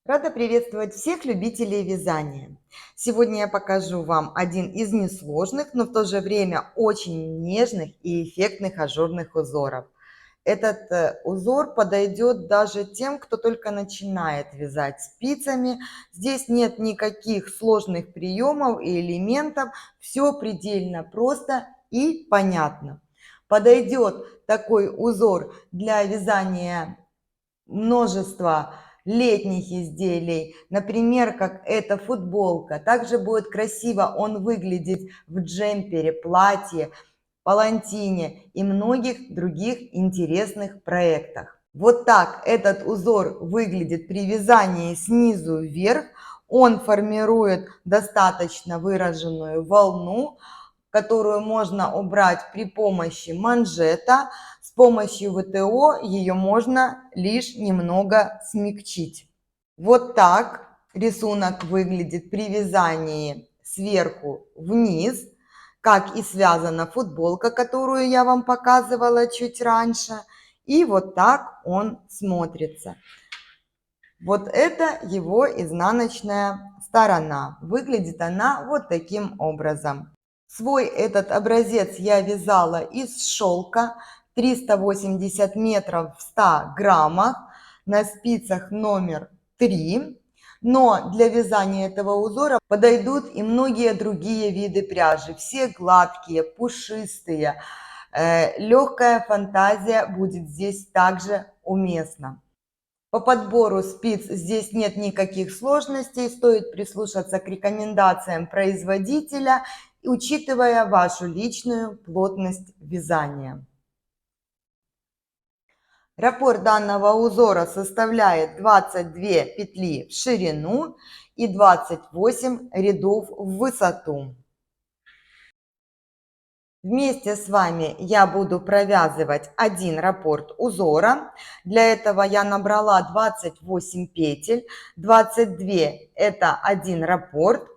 Рада приветствовать всех любителей вязания. Сегодня я покажу вам один из несложных, но в то же время очень нежных и эффектных ажурных узоров. Этот узор подойдет даже тем, кто только начинает вязать спицами. Здесь нет никаких сложных приемов и элементов. Все предельно просто и понятно. Подойдет такой узор для вязания множества летних изделий, например, как эта футболка. Также будет красиво он выглядеть в джемпере, платье, палантине и многих других интересных проектах. Вот так этот узор выглядит при вязании снизу вверх. Он формирует достаточно выраженную волну, которую можно убрать при помощи манжета. С помощью ВТО ее можно лишь немного смягчить. Вот так рисунок выглядит при вязании сверху вниз, как и связана футболка, которую я вам показывала чуть раньше. И вот так он смотрится. Вот это его изнаночная сторона. Выглядит она вот таким образом. Свой этот образец я вязала из шелка 380 метров в 100 граммах на спицах номер 3. Но для вязания этого узора подойдут и многие другие виды пряжи. Все гладкие, пушистые. Легкая фантазия будет здесь также уместна. По подбору спиц здесь нет никаких сложностей, стоит прислушаться к рекомендациям производителя, учитывая вашу личную плотность вязания. Раппорт данного узора составляет 22 петли в ширину и 28 рядов в высоту. Вместе с вами я буду провязывать один раппорт узора. Для этого я набрала 28 петель, 22 это один раппорт,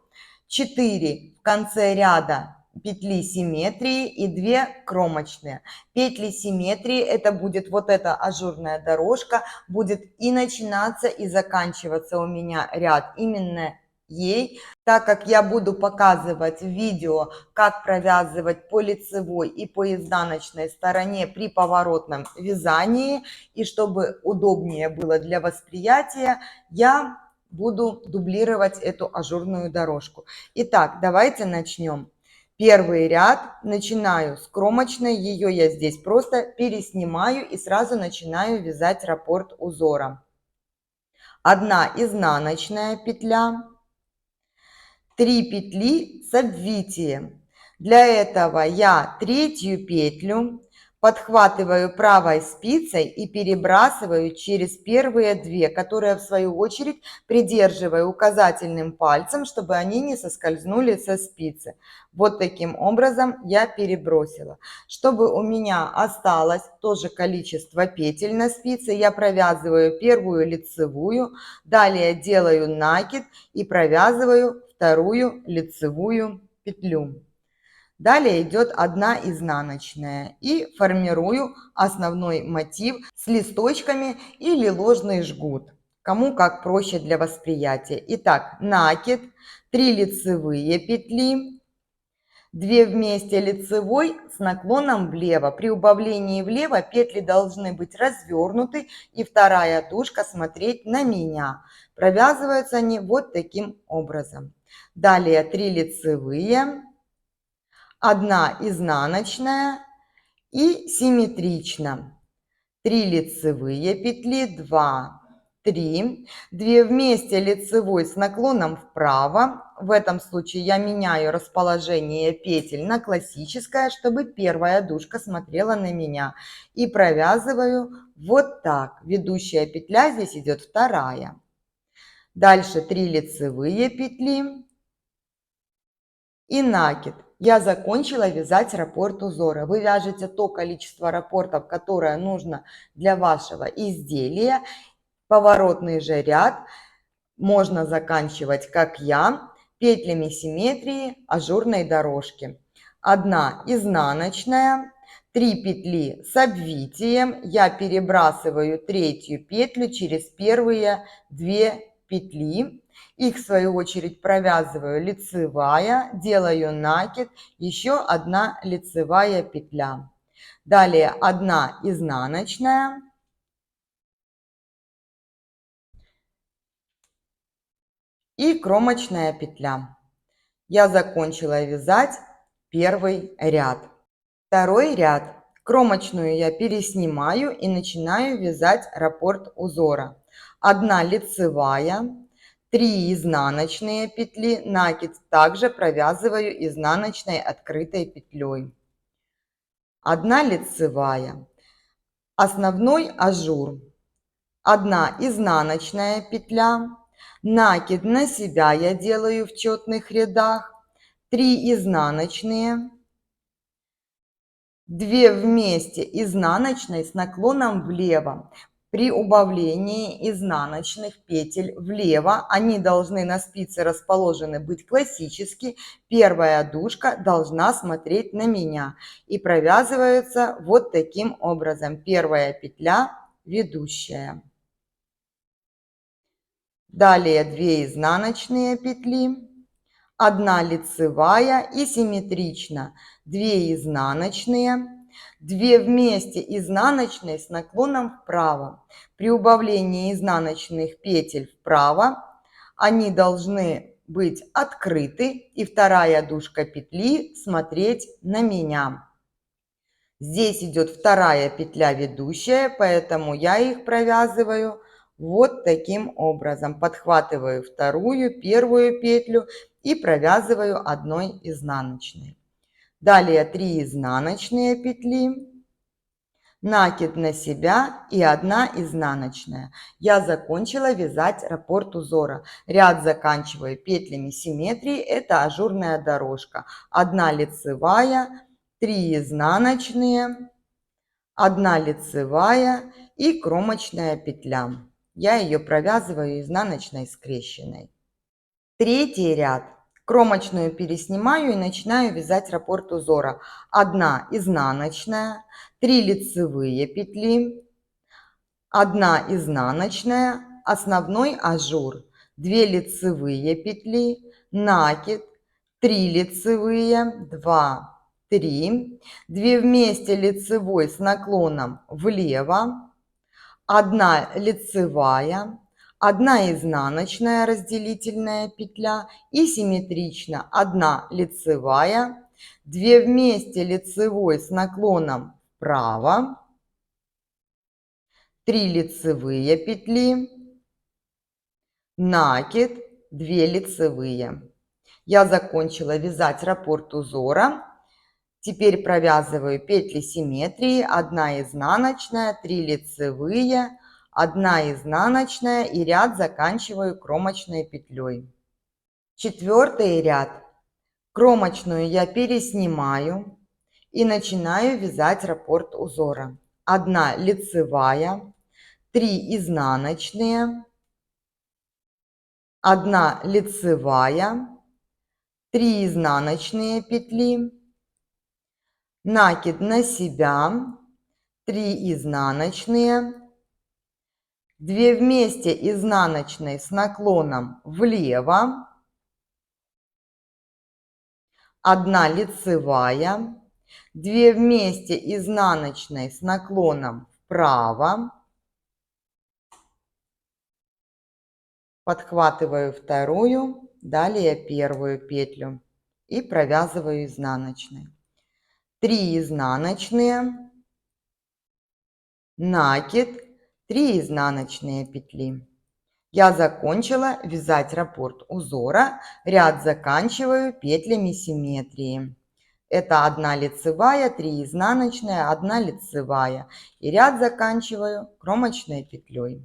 4 в конце ряда петли симметрии и 2 кромочные. Петли симметрии это будет вот эта ажурная дорожка, будет и начинаться, и заканчиваться у меня ряд именно ей, так как я буду показывать в видео, как провязывать по лицевой и по изнаночной стороне при поворотном вязании, и чтобы удобнее было для восприятия, я буду дублировать эту ажурную дорожку. Итак, давайте начнем. Первый ряд начинаю с кромочной, ее я здесь просто переснимаю и сразу начинаю вязать раппорт узора. 1 изнаночная петля, 3 петли с обвитием. Для этого я третью петлю подхватываю правой спицей и перебрасываю через первые 2, которые в свою очередь придерживаю указательным пальцем, чтобы они не соскользнули со спицы. Вот таким образом я перебросила. Чтобы у меня осталось то же количество петель на спице, я провязываю первую лицевую, далее делаю накид и провязываю вторую лицевую петлю. Далее идет 1 изнаночная и формирую основной мотив с листочками или ложный жгут. Кому как проще для восприятия. Итак, накид, 3 лицевые петли, 2 вместе лицевой с наклоном влево. При убавлении влево петли должны быть развернуты и вторая дужка смотреть на меня. Провязываются они вот таким образом. Далее 3 лицевые, 1 изнаночная и симметрично. 3 лицевые петли, 2, 3, 2 вместе лицевой с наклоном вправо. В этом случае я меняю расположение петель на классическое, чтобы первая дужка смотрела на меня. И провязываю вот так. Ведущая петля здесь идет вторая. Дальше 3 лицевые петли и накид. Я закончила вязать раппорт узора. Вы вяжете то количество раппортов, которое нужно для вашего изделия. Поворотный же ряд можно заканчивать, как я, петлями симметрии ажурной дорожки. 1 изнаночная, 3 петли с обвитием. Я перебрасываю третью петлю через первые 2 петли, их в свою очередь провязываю лицевая, делаю накид, еще одна лицевая петля. Далее 1 изнаночная и кромочная петля. Я закончила вязать первый ряд. Второй ряд. Кромочную я переснимаю и начинаю вязать раппорт узора. 1 лицевая, 3 изнаночные петли, накид также провязываю изнаночной открытой петлей. 1 лицевая, основной ажур, 1 изнаночная петля, накид на себя я делаю в четных рядах, 3 изнаночные, 2 вместе изнаночной с наклоном влево. При убавлении изнаночных петель влево, они должны на спице расположены быть классически, первая дужка должна смотреть на меня и провязывается вот таким образом. Первая петля ведущая. Далее 2 изнаночные петли, 1 лицевая и симметрично 2 изнаночные, 2 вместе изнаночные с наклоном вправо. При убавлении изнаночных петель вправо они должны быть открыты и вторая дужка петли смотреть на меня. Здесь идет вторая петля ведущая, поэтому я их провязываю вот таким образом. Подхватываю вторую, первую петлю и провязываю 1 изнаночной. Далее 3 изнаночные петли, накид на себя и 1 изнаночная. Я закончила вязать раппорт узора. Ряд заканчиваю петлями симметрии, это ажурная дорожка. 1 лицевая, 3 изнаночные, 1 лицевая и кромочная петля. Я ее провязываю изнаночной скрещенной. Третий ряд. Кромочную переснимаю и начинаю вязать раппорт узора. 1 изнаночная, 3 лицевые петли, 1 изнаночная, основной ажур, 2 лицевые петли, накид, 3 лицевые, 2, 3, 2 вместе лицевой с наклоном влево, 1 лицевая, 1 изнаночная разделительная петля и симметрично 1 лицевая, 2 вместе лицевой с наклоном вправо, 3 лицевые петли, накид, 2 лицевые. Я закончила вязать раппорт узора. Теперь провязываю петли симметрии, 1 изнаночная, 3 лицевые, 1 изнаночная и ряд заканчиваю кромочной петлей. Четвертый ряд. Кромочную я переснимаю и начинаю вязать раппорт узора. 1 лицевая, 3 изнаночные, 1 лицевая, 3 изнаночные петли, накид на себя, 3 изнаночные, 2 вместе изнаночной с наклоном влево, 1 лицевая, 2 вместе изнаночной с наклоном вправо, подхватываю вторую, далее первую петлю и провязываю изнаночной. 3 изнаночные, накид, 3 изнаночные петли. Я закончила вязать раппорт узора, ряд заканчиваю петлями симметрии. Это 1 лицевая, 3 изнаночная, 1 лицевая. И ряд заканчиваю кромочной петлей.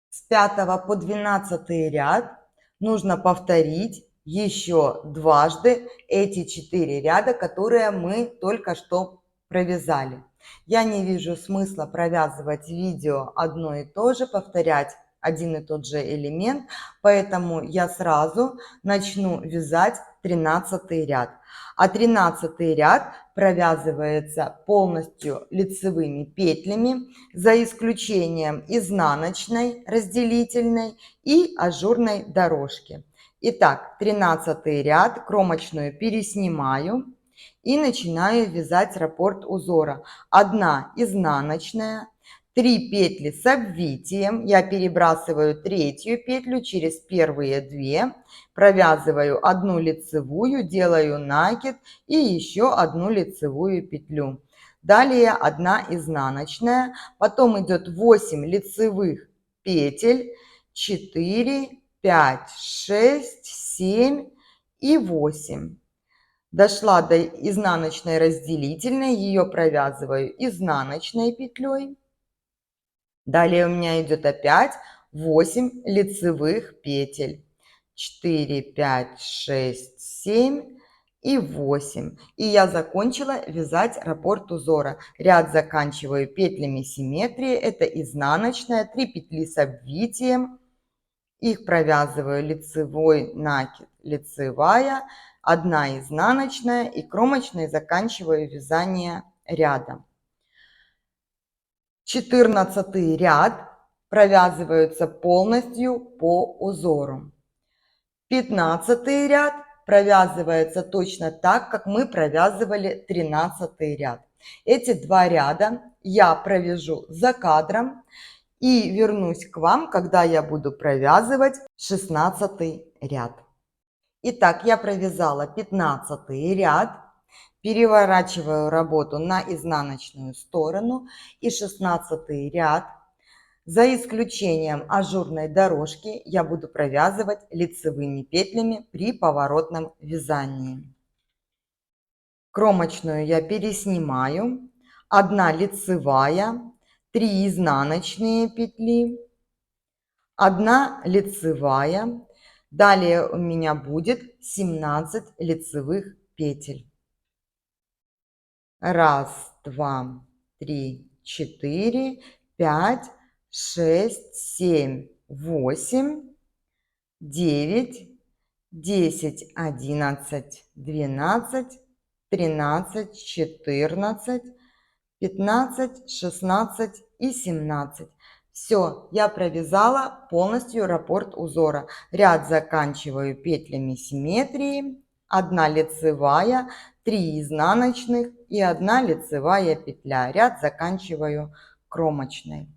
С 5 по 12 ряд нужно повторить еще дважды эти 4 ряда, которые мы только что провязали. Я не вижу смысла провязывать видео одно и то же, повторять один и тот же элемент, поэтому я сразу начну вязать 13 ряд. А 13 ряд провязывается полностью лицевыми петлями, за исключением изнаночной, разделительной и ажурной дорожки. Итак, 13 ряд, кромочную переснимаю и начинаю вязать раппорт узора. 1 изнаночная, 3 петли с обвитием, я перебрасываю третью петлю через первые 2, провязываю 1 лицевую, делаю накид и еще 1 лицевую петлю. Далее 1 изнаночная, потом идет 8 лицевых петель, 4, 5, 6, 7 и 8. Дошла до изнаночной разделительной, ее провязываю изнаночной петлей. Далее у меня идет опять 8 лицевых петель. 4, 5, 6, 7 и 8. И я закончила вязать раппорт узора. Ряд заканчиваю петлями симметрии. Это изнаночная, 3 петли с обвитием. Их провязываю лицевой накид, лицевая, 1 изнаночная и кромочной заканчиваю вязание ряда. 14 ряд провязываются полностью по узору. 15 ряд провязывается точно так, как мы провязывали 13 ряд. Эти 2 ряда я провяжу за кадром и вернусь к вам, когда я буду провязывать 16 ряд. Итак, я провязала 15 ряд, переворачиваю работу на изнаночную сторону и 16 ряд, за исключением ажурной дорожки, я буду провязывать лицевыми петлями при поворотном вязании. Кромочную я переснимаю, 1 лицевая, 3 изнаночные петли, 1 лицевая. Далее у меня будет 17 лицевых петель. 1, 2, 3, 4, 5, 6, 7, 8, 9, 10, 11, 12, 13, 14, 15, 16 и 17. Все, я провязала полностью раппорт узора. Ряд заканчиваю петлями симметрии, 1 лицевая, 3 изнаночных и 1 лицевая петля. Ряд заканчиваю кромочной.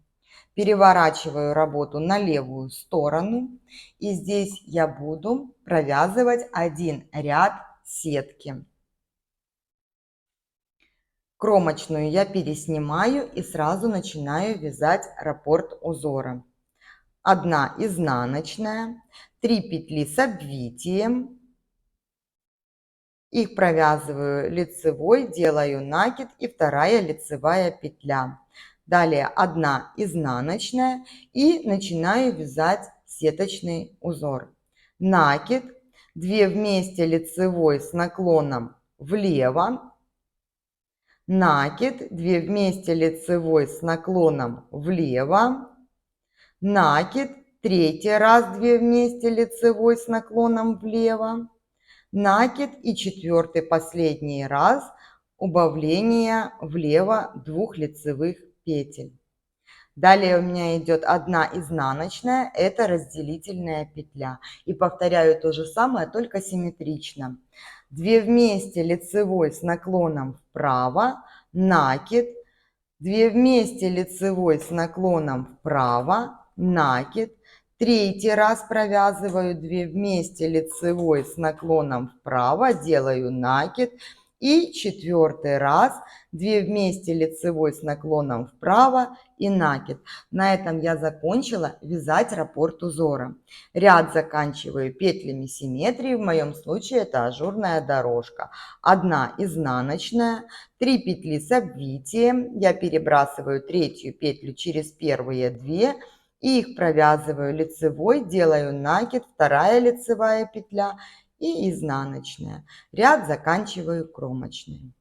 Переворачиваю работу на левую сторону, и здесь я буду провязывать 1 ряд сетки. Кромочную я переснимаю и сразу начинаю вязать раппорт узора. 1 изнаночная, 3 петли с обвитием, их провязываю лицевой, делаю накид и 2 лицевая петля. Далее 1 изнаночная и начинаю вязать сеточный узор. Накид, 2 вместе лицевой с наклоном влево, накид, 2 вместе лицевой с наклоном влево, накид, 3 раз 2 вместе лицевой с наклоном влево, накид и 4 последний раз убавление влево 2 лицевых петель. Далее у меня идет 1 изнаночная, это разделительная петля. И повторяю то же самое, только симметрично. 2 вместе лицевой с наклоном вправо, накид, 2 вместе лицевой с наклоном вправо, накид, 3 раз провязываю 2 вместе лицевой с наклоном вправо, делаю накид, и 4 раз 2 вместе лицевой с наклоном вправо и накид. На этом я закончила вязать раппорт узора. Ряд заканчиваю петлями симметрии, в моем случае это ажурная дорожка. 1 изнаночная, 3 петли с обвитием, я перебрасываю третью петлю через первые 2 и их провязываю лицевой, делаю накид, 2 лицевая петля и изнаночная. Ряд заканчиваю кромочной.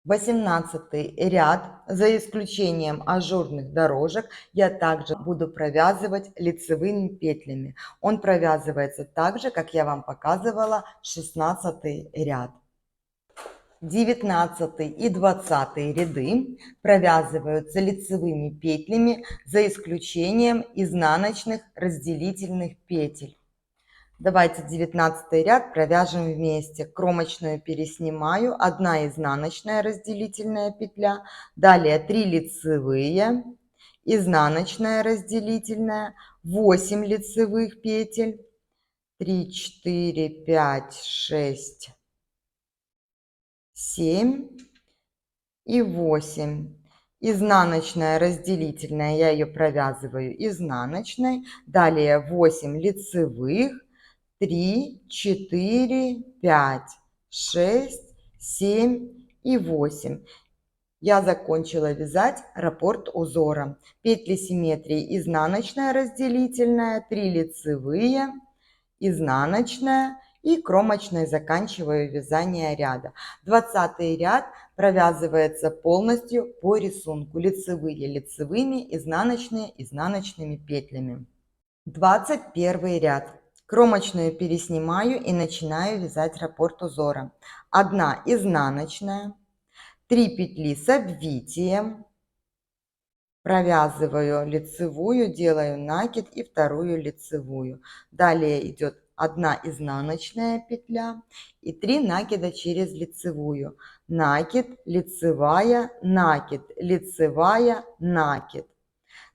18 ряд, за исключением ажурных дорожек, я также буду провязывать лицевыми петлями. Он провязывается так же, как я вам показывала 16 ряд. 19 и 20 ряды провязываются лицевыми петлями, за исключением изнаночных разделительных петель. Давайте 19 ряд провяжем вместе. Кромочную переснимаю, 1 изнаночная разделительная петля, далее 3 лицевые, изнаночная разделительная, 8 лицевых петель, 3, 4, 5, 6, 7 и 8. Изнаночная разделительная, я ее провязываю изнаночной, далее 8 лицевых, 3, 4, 5, 6, 7 и 8. Я закончила вязать раппорт узора. Петли симметрии изнаночная разделительная, 3 лицевые, изнаночная и кромочной заканчиваю вязание ряда. 20 ряд провязывается полностью по рисунку. Лицевые лицевыми, изнаночные изнаночными петлями. 21 ряд. Кромочную переснимаю и начинаю вязать раппорт узора. 1 изнаночная, 3 петли с обвитием, провязываю лицевую, делаю накид и вторую лицевую. Далее идет 1 изнаночная петля и 3 накида через лицевую. Накид, лицевая, накид, лицевая, накид.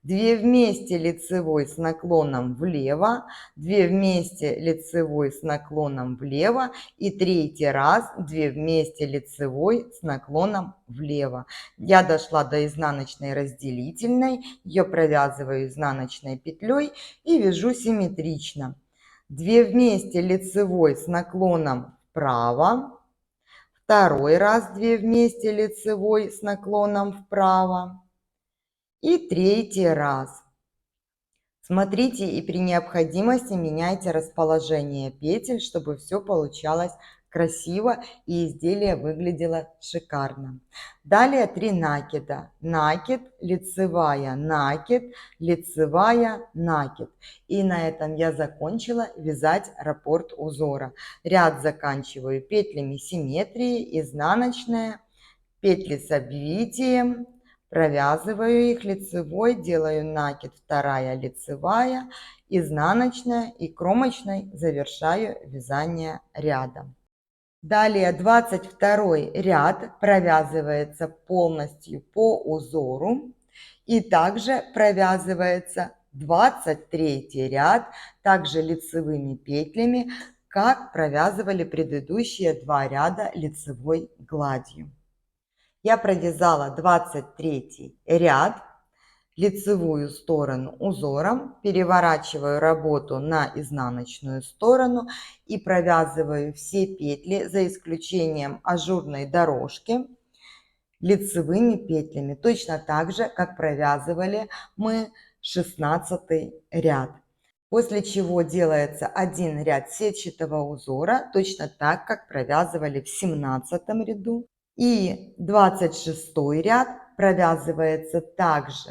2 вместе лицевой с наклоном влево, 2 вместе лицевой с наклоном влево и 3 раз 2 вместе лицевой с наклоном влево. Я дошла до изнаночной разделительной, ее провязываю изнаночной петлей и вяжу симметрично. 2 вместе лицевой с наклоном вправо, 2 раз 2 вместе лицевой с наклоном вправо. И 3 раз. Смотрите и при необходимости меняйте расположение петель, чтобы все получалось красиво и изделие выглядело шикарно. Далее 3 накида. Накид, лицевая, накид, лицевая, накид. И на этом я закончила вязать раппорт узора. Ряд заканчиваю петлями симметрии, изнаночная, петли с обвитием. Провязываю их лицевой, делаю накид, 2 лицевая, изнаночная и кромочной завершаю вязание ряда. Далее 22 ряд провязывается полностью по узору и также провязывается 23 ряд также лицевыми петлями, как провязывали предыдущие 2 ряда лицевой гладью. Я провязала 23 ряд, лицевую сторону узором, переворачиваю работу на изнаночную сторону и провязываю все петли, за исключением ажурной дорожки, лицевыми петлями, точно так же, как провязывали мы 16 ряд. После чего делается 1 ряд сетчатого узора, точно так, как провязывали в 17 ряду. И 26 ряд провязывается также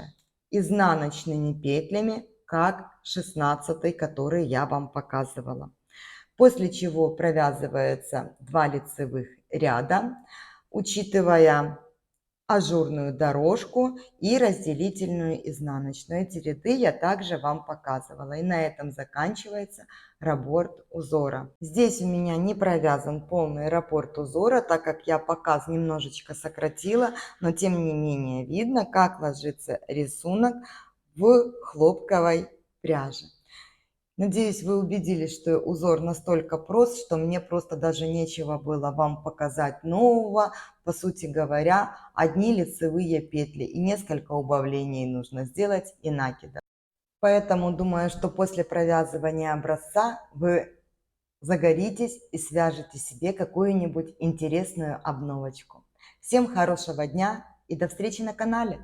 изнаночными петлями, как 16, который я вам показывала. После чего провязывается 2 лицевых ряда, учитывая ажурную дорожку и разделительную изнаночную. Эти ряды я также вам показывала. И на этом заканчивается раппорт узора. Здесь у меня не провязан полный раппорт узора, так как я показ немножечко сократила, но тем не менее видно, как ложится рисунок в хлопковой пряже. Надеюсь, вы убедились, что узор настолько прост, что мне просто даже нечего было вам показать нового. По сути говоря, одни лицевые петли и несколько убавлений нужно сделать и накида. Поэтому думаю, что после провязывания образца вы загоритесь и свяжете себе какую-нибудь интересную обновочку. Всем хорошего дня и до встречи на канале!